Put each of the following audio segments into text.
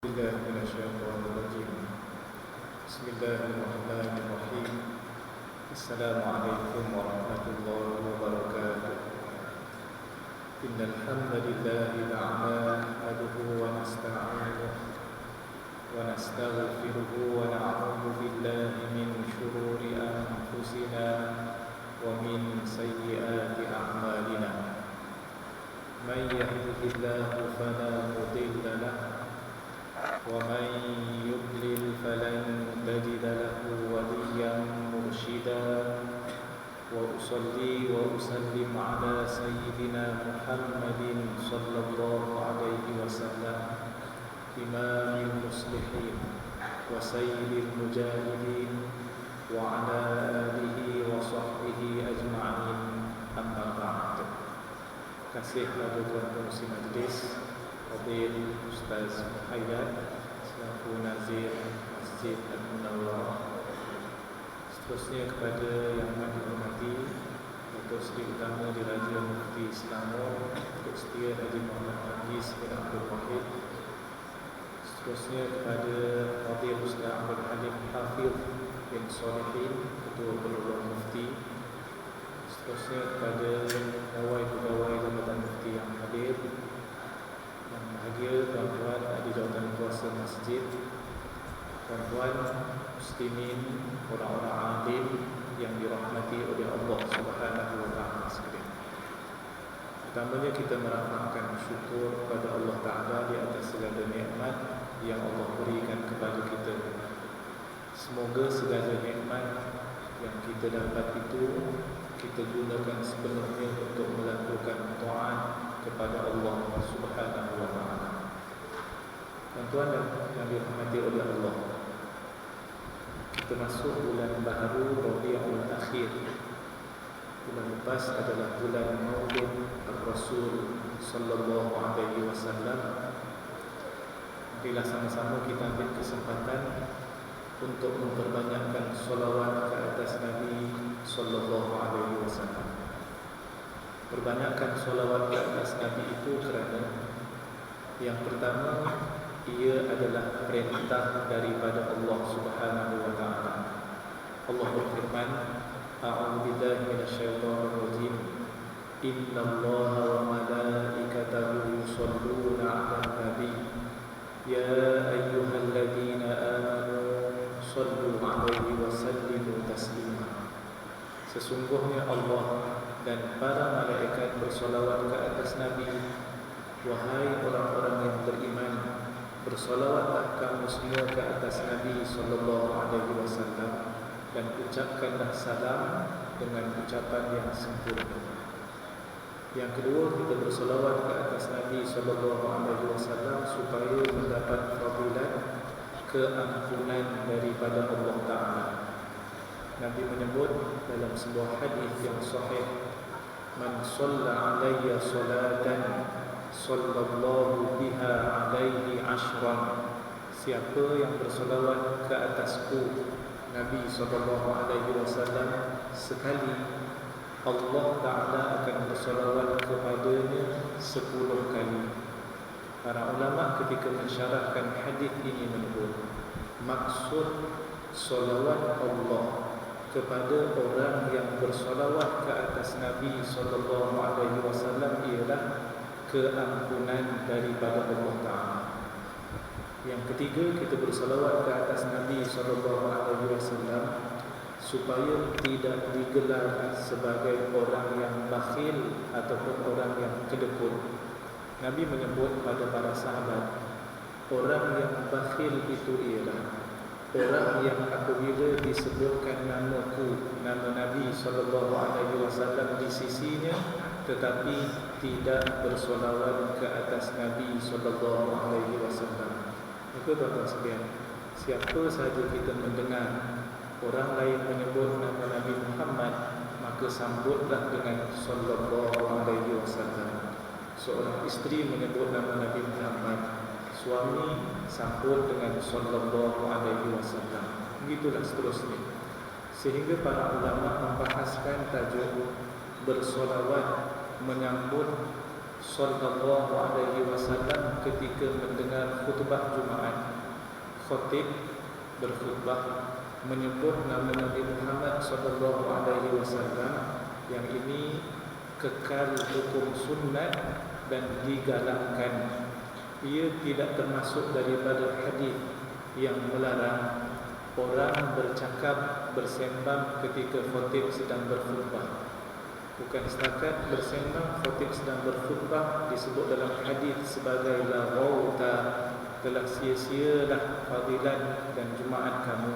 بالله من الشيطان الرجيم. بسم الله الرحمن الرحيم. السلام عليكم ورحمة الله وبركاته. إن الحمد لله نحمده ونستعينه ونستغفره ونعوذ بالله من شرور أنفسنا ومن سيئات أعمالنا. من يهده الله فلا مضل له ومن يضلل فلن تجد له وليا مرشدا. وأصلي وأسلم على سيدنا محمد صلى الله عليه وسلم إمام المصلحين وسيد المجاهدين وعلى آله وصحبه أجمعين. أما بعد. Kasih pada tuan pengurusi majlis Fadil Ustaz Muhayyad selaku Nazir Masjid Al-Munawwarah. Seterusnya kepada yang amat dihormati Datuk Seri Utama Diraja Mufti Selangor Datuk Setia Haji Muhammad Hafiz bin Abdul Wahid. Seterusnya kepada Fadil Ustaz Abdul Halim Hafiz bin Solihin Ketua Peluang Mufti. Seterusnya kepada pegawai-pegawai Jabatan Mufti yang hadir, yang bahagia tuan-tuan ahli jawatan kuasa masjid, tuan-tuan muslimin, orang-orang alim yang dirahmati oleh Allah Subhanahu wa taala sekalian. Pertamanya kita merafakkan syukur kepada Allah Taala di atas segala nikmat yang Allah berikan kepada kita. Semoga segala nikmat yang kita dapat itu kita gunakan sepenuhnya untuk melakukan taat kepada Allah Subhanahu wa taala. Tuan-tuan yang dirahmati oleh Allah, kita masuk bulan baharu Rabiul Akhir. Bulan lepas adalah bulan Maulid Rasul sallallahu alaihi wasallam. Marilah sama-sama kita ambil kesempatan untuk memperbanyakkan solawat ke atas Nabi sallallahu alaihi wasallam. Perbanyakkan solawat ke atas Nabi itu kerana yang pertama, ia adalah perintah daripada Allah Subhanahu wa taala. Allah berfirman, A'udzu billahi minasyaitonir rajim. Innallaha wa malaikatahu yusholluna 'alan nabi. Ya ayyuhalladzina amanu shallu 'alaihi wa sallimu taslima. Sesungguhnya Allah dan para malaikat bersolawat ke atas Nabi. Wahai orang-orang yang beriman, bersolawatlah kamu semua ke atas Nabi sallallahu alaihi wasallam dan ucapkanlah salam dengan ucapan yang sempurna. Yang kedua, kita bersolawat ke atas Nabi sallallahu alaihi wasallam supaya mendapat fadilat keampunan daripada Allah Taala. Nabi menyebut dalam sebuah hadis yang sahih, man shalla alayya salatan sallallahu biha alaihi ashran. Siapa yang bersolawat ke atasku Nabi sallallahu alaihi wasallam sekali, Allah Taala akan bersolawat kepadanya 10 kali. Para ulama ketika mensyarahkan hadis ini menyebut maksud solawat Allah kepada orang yang bersolawat ke atas Nabi sallallahu alaihi wasallam ialah keampunan daripada Allah Taala. Yang ketiga, kita bersolawat ke atas Nabi sallallahu alaihi wasallam supaya tidak digelar sebagai orang yang bakhil ataupun orang yang kedekut. Nabi menyebut pada para sahabat, orang yang bakhil itu ialah orang yang apabila disebutkan namaku, nama Nabi sallallahu alaihi wasallam di sisinya, tetapi tidak bersolawat ke atas Nabi sallallahu alaihi wasallam. Maka tuan-tuan sekalian, siapa sahaja kita mendengar orang lain menyebut nama Nabi Muhammad, maka sambutlah dengan sallallahu alaihi wasallam. Seorang isteri menyebut nama Nabi Muhammad, suami sambut dengan sallallahu alaihi wasallam. Begitulah seterusnya. Sehingga para ulama membahaskan tajuk bersolawat menyambut sallallahu alaihi wasallam ketika mendengar khutbah Jumaat, khatib berkhutbah menyebut nama Nabi Muhammad sallallahu alaihi wasallam yang ini kekal hukum sunnat dan digalakkan. Ia tidak termasuk daripada hadis yang melarang orang bercakap bersembang ketika khatib sedang berkhutbah. Bukan setakat bersembang khatib sedang berkhutbah disebut dalam hadis sebagai laghauta, telah sia-sialah fadilat dan Jumaat kamu.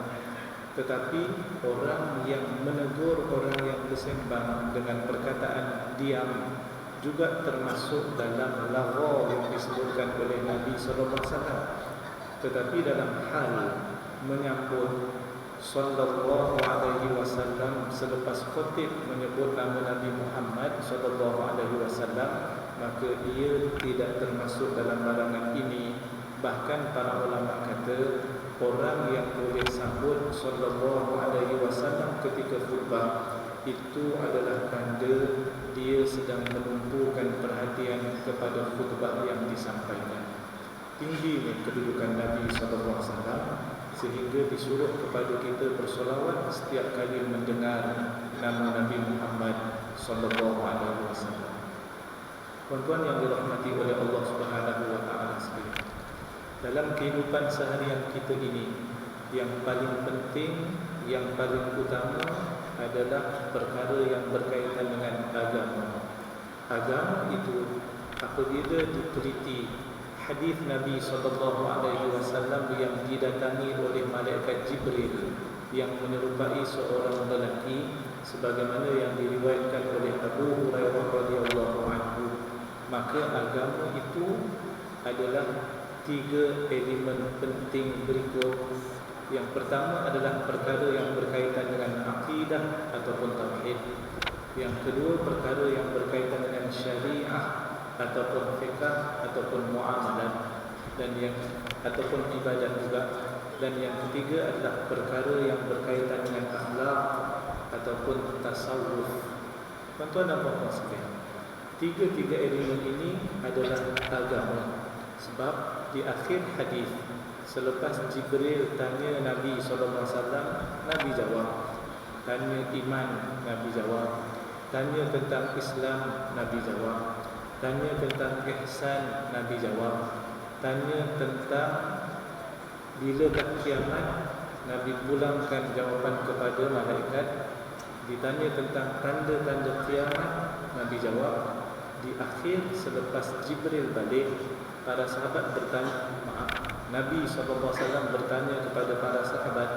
Tetapi orang yang menegur orang yang bersembang dengan perkataan diam juga termasuk dalam laghau yang disebutkan oleh Nabi SAW. Tetapi dalam hal menyambut sallallahu alaihi wasallam selepas khatib menyebut nama Nabi Muhammad sallallahu alaihi wasallam, maka ia tidak termasuk dalam larangan ini. Bahkan para ulama kata orang yang boleh sambut sallallahu alaihi wasallam ketika khutbah itu adalah tanda dia sedang menumpukan perhatian kepada khutbah yang disampaikan. Tingginya kedudukan Nabi sallallahu alaihi wasallam sehingga disuruh kepada kita bersolawat setiap kali mendengar nama Nabi Muhammad sallallahu alaihi wasallam. Tuan-tuan yang dirahmati oleh Allah Subhanahu wa taala sekalian, dalam kehidupan seharian kita ini, yang paling penting, yang paling utama adalah perkara yang berkaitan dengan agama. Agama itu apabila diteliti hadis Nabi SAW yang didatangi oleh malaikat Jibril yang menyerupai seorang lelaki sebagaimana yang diriwayatkan oleh Abu Hurairah radhiyallahu anhu, maka agama itu adalah 3 elemen penting berikut. Yang pertama adalah perkara yang berkaitan dengan akidah ataupun tauhid. Yang kedua perkara yang berkaitan dengan syariah ataupun fiqh ataupun muamalat, dan yang ataupun ibadat juga. Dan yang ketiga adalah perkara yang berkaitan dengan akhlak ataupun tasawuf. Tuan-tuan dan puan-puan sekalian, 3 elemen ini adalah agama. Sebab di akhir hadis selepas Jibril tanya Nabi SAW, Nabi jawab. Tanya iman, Nabi jawab. Tanya tentang Islam, Nabi jawab. Tanya tentang ihsan, Nabi jawab. Tanya tentang bilakah kiamat, Nabi pulangkan jawapan kepada malaikat. Ditanya tentang tanda-tanda kiamat, Nabi jawab. Di akhir selepas Jibril balik, para sahabat bertanya, Nabi SAW bertanya kepada para sahabat,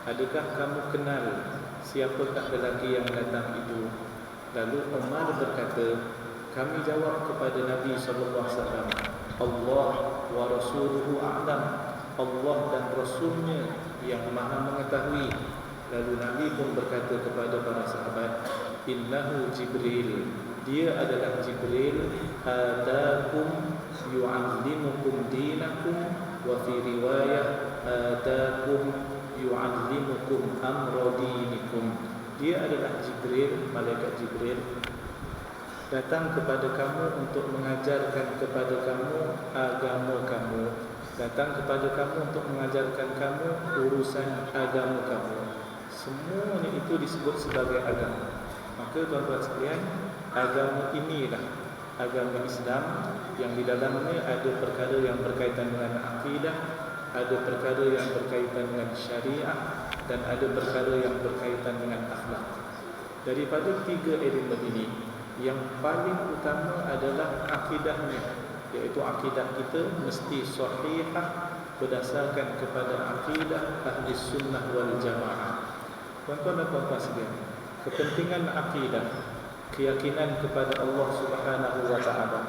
adakah kamu kenal siapakah lelaki yang datang itu? Lalu Umar berkata, kami jawab kepada Nabi SAW, Allah wa rasuluhu a'lam, Allah dan Rasulnya yang maha mengetahui. Lalu Nabi pun berkata kepada para sahabat, innahu Jibril, dia adalah Jibril, atakum yu'allimukum dinakum, wa fi riwayah atakum yu'allimukum amra dinikum. Dia adalah Jibril, malaikat Jibril, datang kepada kamu untuk mengajarkan kepada kamu agama kamu, datang kepada kamu untuk mengajarkan kamu urusan agama kamu. Semuanya itu disebut sebagai agama. Maka tuan-tuan sekalian, agama inilah agama Islam yang di dalamnya ada perkara yang berkaitan dengan akidah, ada perkara yang berkaitan dengan syariah, dan ada perkara yang berkaitan dengan akhlak. Daripada 3 elemen ini, yang paling utama adalah akidahnya, iaitu akidah kita mesti sahihah berdasarkan kepada akidah ahli sunnah wal jamaah. Tuan-tuan dan puan-puan sekalian, kepentingan akidah, keyakinan kepada Allah Subhanahu wa taala,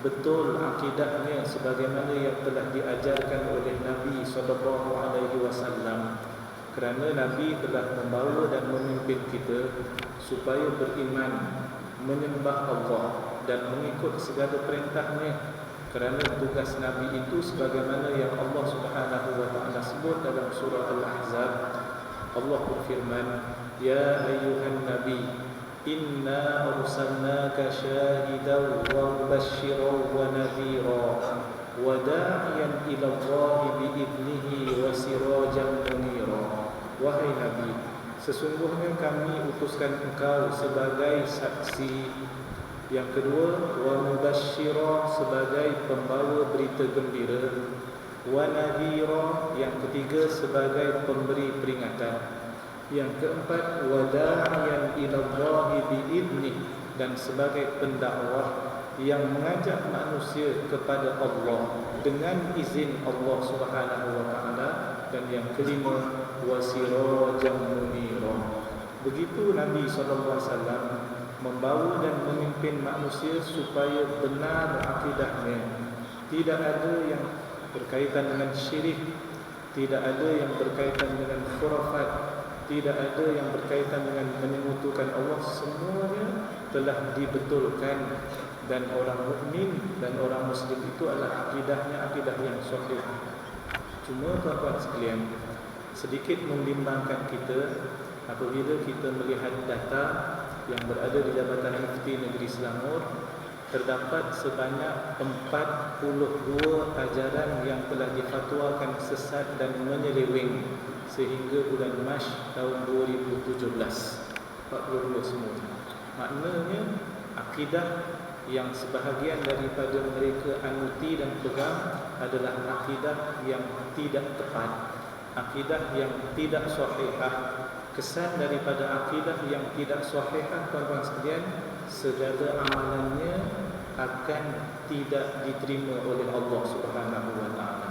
betul akidahnya sebagaimana yang telah diajarkan oleh Nabi sallallahu alaihi wasallam, kerana Nabi telah membawa dan memimpin kita supaya beriman, menyembah Allah dan mengikut segala perintahnya. Kerana tugas Nabi itu sebagaimana yang Allah Subhanahu wa taala sebut dalam surah Al-Ahzab. Allah berfirman, ya ayyuhan nabi Inna arsalnaka syahidan wa mubasysyiran wa nadhira wa da'iyan ila Allah bi'idnihi wa sirajan munira. Wahai Nabi, sesungguhnya kami utuskan engkau sebagai saksi. Yang kedua, wa mubasysyiran, sebagai pembawa berita gembira, wa nadhira, yang ketiga sebagai pemberi peringatan, yang keempat wa da'iyan ila Allah bi'idnih, dan sebagai pendakwah yang mengajak manusia kepada Allah dengan izin Allah Subhanahu wa taala, dan yang kelima wasirajan munira. Begitu Nabi SAW membawa dan memimpin manusia supaya benar akidahnya. Tidak ada yang berkaitan dengan syirik, tidak ada yang berkaitan dengan khurafat, tidak ada yang berkaitan dengan menyekutukan Allah. Semuanya telah dibetulkan, dan orang mukmin dan orang muslim itu adalah akidahnya akidah yang sahih. Cuma tuan-tuan sekalian, sedikit membimbangkan kita apabila kita melihat data yang berada di Jabatan Mufti Negeri Selangor, terdapat sebanyak 42 ajaran yang telah difatwakan sesat dan menyeleweng sehingga bulan Mac tahun 2017. 42 semua. Maknanya akidah yang sebahagian daripada mereka anuti dan pegang adalah akidah yang tidak tepat, akidah yang tidak sahihah. Kesan daripada akidah yang tidak sahihah, tuan-tuan sekalian, segala amalannya akan tidak diterima oleh Allah Subhanahu wa taala.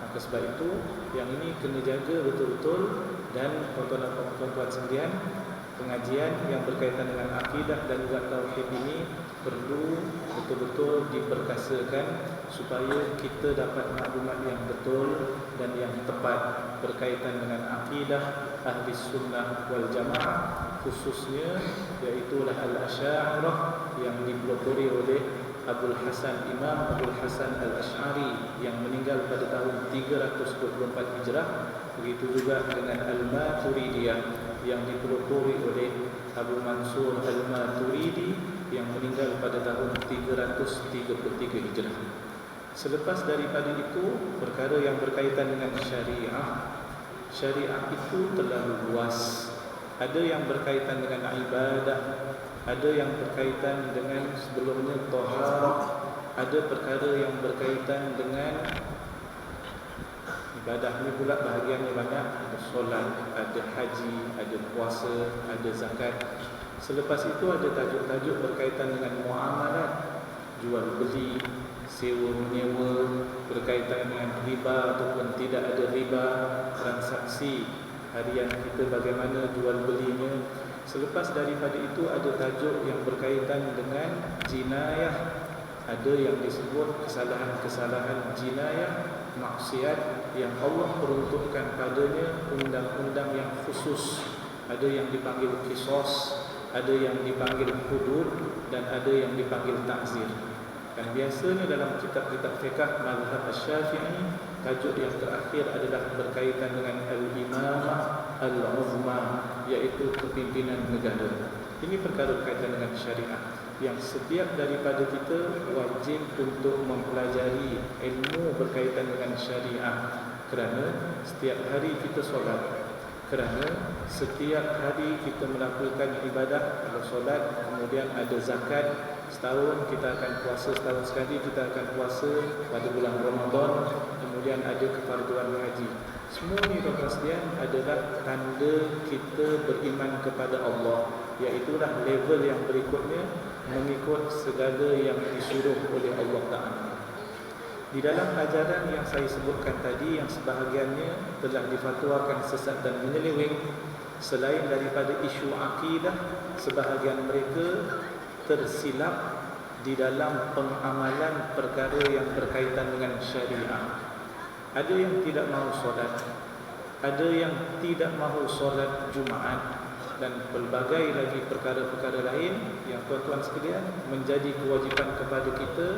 Maka sebab itu yang ini kena jaga betul-betul, dan tuan-tuan sekalian, pengajian yang berkaitan dengan akidah dan juga tauhid ini perlu betul-betul diperkasakan supaya kita dapat maklumat yang betul dan yang tepat berkaitan dengan akidah ahli sunnah wal jamaah, khususnya iaitulah al-Asy'ariyah yang dipelopori oleh Imam Abdul Hasan al-Asy'ari yang meninggal pada tahun 324 Hijrah. Begitu juga dengan al-Maturidiyah yang dipelopori oleh Abu Mansur al-Maturidi yang meninggal pada tahun 333 Hijrah. Selepas daripada itu, perkara yang berkaitan dengan syariah. Syariah itu terlalu luas. Ada yang berkaitan dengan ibadah, ada yang berkaitan dengan sebelumnya taharah, ada perkara yang berkaitan dengan ibadah ni pula bahagiannya banyak. Ada solat, ada haji, ada puasa, ada zakat. Selepas itu ada tajuk-tajuk berkaitan dengan muamalat, jual beli, sewa menyewa, berkaitan dengan riba ataupun tidak ada riba, transaksi harian kita bagaimana jual belinya. Selepas daripada itu ada tajuk yang berkaitan dengan jinayah. Ada yang disebut kesalahan-kesalahan jinayah, maksiat yang Allah peruntukkan padanya undang-undang yang khusus. Ada yang dipanggil qisas, ada yang dipanggil hudud, dan ada yang dipanggil ta'zir. Dan biasanya dalam kitab-kitab fiqh mazhab Asy-Syafi'i, tajuk yang terakhir adalah berkaitan dengan al-imamah al-uzma, iaitu kepimpinan negara. Ini perkara berkaitan dengan syariah yang setiap daripada kita wajib untuk mempelajari ilmu berkaitan dengan syariah, kerana setiap hari kita solat, kerana setiap hari kita melakukan ibadah. Kalau solat, kemudian ada zakat, setahun kita akan puasa, setahun sekali kita akan puasa pada bulan Ramadan, kemudian ada kefarduan haji. Semua ini tuan-tuan sekalian adalah tanda kita beriman kepada Allah, iaitulah level yang berikutnya, mengikut segala yang disuruh oleh Allah Ta'ala. Di dalam ajaran yang saya sebutkan tadi, yang sebahagiannya telah difatwakan sesat dan menyeleweng, selain daripada isu akidah, sebahagian mereka tersilap di dalam pengamalan perkara yang berkaitan dengan syariah. Ada yang tidak mahu solat, ada yang tidak mahu solat Jumaat, dan pelbagai lagi perkara-perkara lain yang tuan-tuan sekalian menjadi kewajipan kepada kita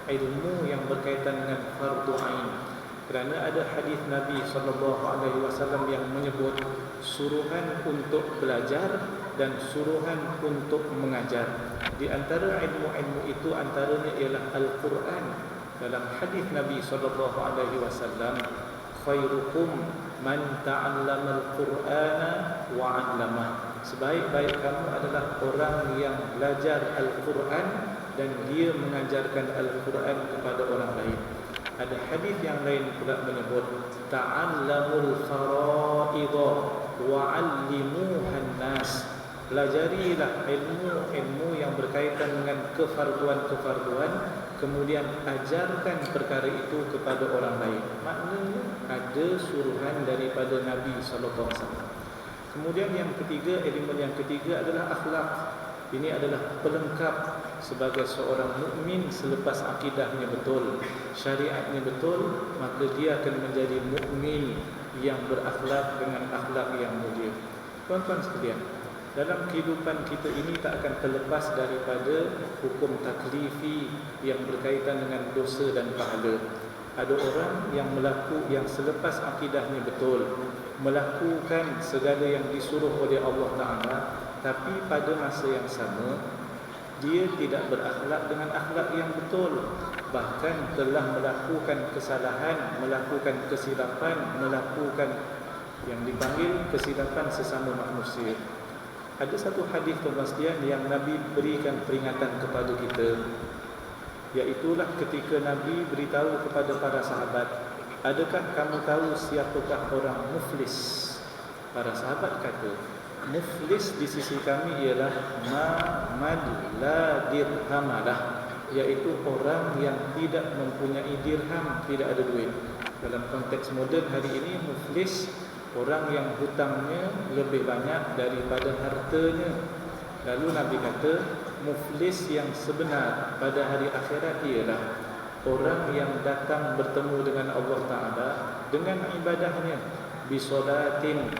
ilmu yang berkaitan dengan fardu ain. Kerana ada hadis Nabi SAW yang menyebut suruhan untuk belajar dan suruhan untuk mengajar. Di antara ilmu-ilmu itu antaranya ialah Al-Quran. Dalam hadis Nabi SAW, khairukum man ta'allama al-Qur'ana wa 'allamah. Sebaik-baik kamu adalah orang yang belajar Al-Quran dan dia mengajarkan Al-Quran kepada orang lain. Ada hadis yang lain pula menyebut ta'allamul fara'idha wa 'allimuhan nas. Pelajarilah ilmu-ilmu yang berkaitan dengan kefarduan-kefarduan, kemudian ajarkan perkara itu kepada orang lain. Maknanya ada suruhan daripada Nabi sallallahu alaihi wasallam. Kemudian yang ketiga, elemen yang ketiga adalah akhlak. Ini adalah pelengkap sebagai seorang mukmin selepas akidahnya betul, syariatnya betul, maka dia akan menjadi mukmin yang berakhlak dengan akhlak yang mulia. Tuan-tuan sekalian, dalam kehidupan kita ini tak akan terlepas daripada hukum taklifi yang berkaitan dengan dosa dan pahala. Ada orang yang selepas akidahnya betul, melakukan segala yang disuruh oleh Allah Ta'ala, tapi pada masa yang sama dia tidak berakhlak dengan akhlak yang betul, bahkan telah melakukan kesalahan, melakukan kesilapan, melakukan yang dipanggil kesilapan sesama manusia. Ada satu hadis tuan-tuan sekalian yang Nabi berikan peringatan kepada kita, iaitulah ketika Nabi beritahu kepada para sahabat, adakah kamu tahu siapakah orang muflis? Para sahabat kata, muflis di sisi kami ialah man la dirhamalah, iaitu orang yang tidak mempunyai dirham, tidak ada duit. Dalam konteks moden hari ini, muflis orang yang hutangnya lebih banyak daripada hartanya. Lalu Nabi kata, muflis yang sebenar pada hari akhirat ialah orang yang datang bertemu dengan Allah Ta'ala dengan ibadahnya, bisolatin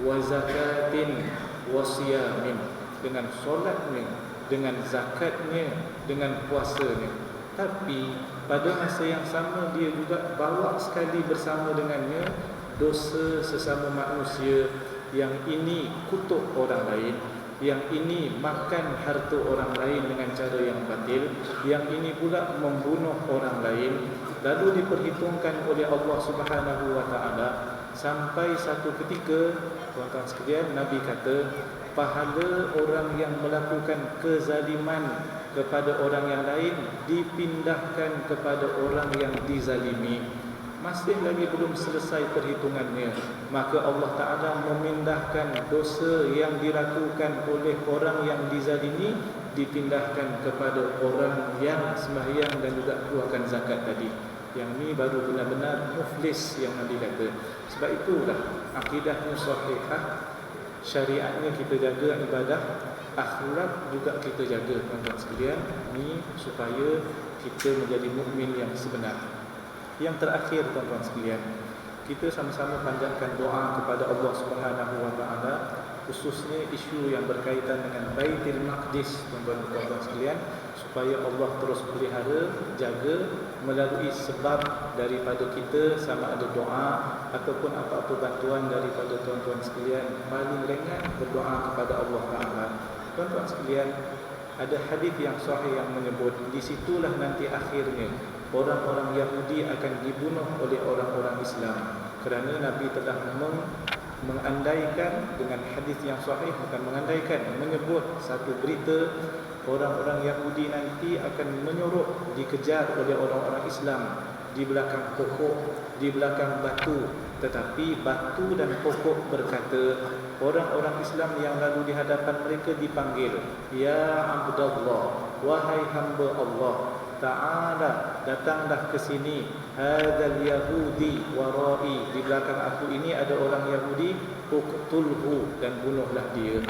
wa zakatin wa siyamin, dengan solatnya, dengan zakatnya, dengan puasanya. Tapi pada masa yang sama dia juga bawa sekali bersama dengannya dosa sesama manusia. Yang ini kutuk orang lain, yang ini makan harta orang lain dengan cara yang batil, yang ini pula membunuh orang lain. Lalu diperhitungkan oleh Allah Subhanahu wa Ta'ala, sampai satu ketika, tuan-tuan sekalian, Nabi kata, pahala orang yang melakukan kezaliman kepada orang yang lain dipindahkan kepada orang yang dizalimi. Masih lagi belum selesai perhitungannya, maka Allah Ta'ala memindahkan dosa yang dilakukan oleh orang yang dizalimi, dipindahkan kepada orang yang sembahyang dan juga keluarkan zakat tadi. Yang ni baru benar-benar muflis yang Nabi kata. Sebab itulah akidahnya sahihah, syariatnya kita jaga, ibadah, akhlak juga kita jaga, tuan-tuan sekalian, ni supaya kita menjadi mukmin yang sebenar. Yang terakhir, tuan-tuan sekalian, kita sama-sama panjatkan doa kepada Allah Subhanahu wa Ta'ala, khususnya isu yang berkaitan dengan Baitul Maqdis, tuan-tuan sekalian, supaya Allah terus pelihara, jaga melalui sebab daripada kita, sama ada doa ataupun apa-apa bantuan daripada tuan-tuan sekalian. Paling ringan berdoa kepada Allah Ta'ala. Tuan-tuan sekalian, ada hadis yang sahih yang menyebut di situlah nanti akhirnya orang-orang Yahudi akan dibunuh oleh orang-orang Islam, kerana Nabi telah mengandaikan dengan hadis yang sahih, bukan mengandaikan, menyebut satu berita orang-orang Yahudi nanti akan menyuruh dikejar oleh orang-orang Islam di belakang pokok, di belakang batu. Tetapi batu dan pokok berkata, orang-orang Islam yang lalu di hadapan mereka dipanggil, ya Abdullah, wahai hamba Allah, ta'ala, datanglah ke sini, hadzal yahudi warai, di belakang aku ini ada orang Yahudi, uqtulhu, dan bunuhlah dia.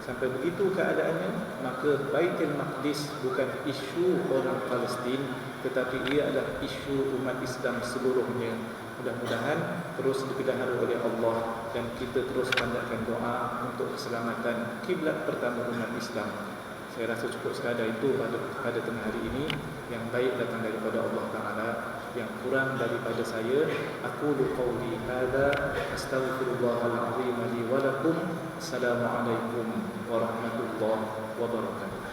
Sampai begitu keadaannya, maka Baitul Maqdis bukan isu orang Palestin, tetapi ia adalah isu umat Islam seluruhnya. Mudah-mudahan terus dipelihara oleh Allah dan kita terus panjatkan doa untuk keselamatan kiblat pertama umat Islam. Saya rasa cukup sekadar itu pada tengah hari ini. Yang baik datang daripada Allah Ta'ala. yang kurang daripada saya. Aqulu qawli hadza astaghfirullahal azim li wa lakum. Assalamualaikum warahmatullahi wabarakatuh.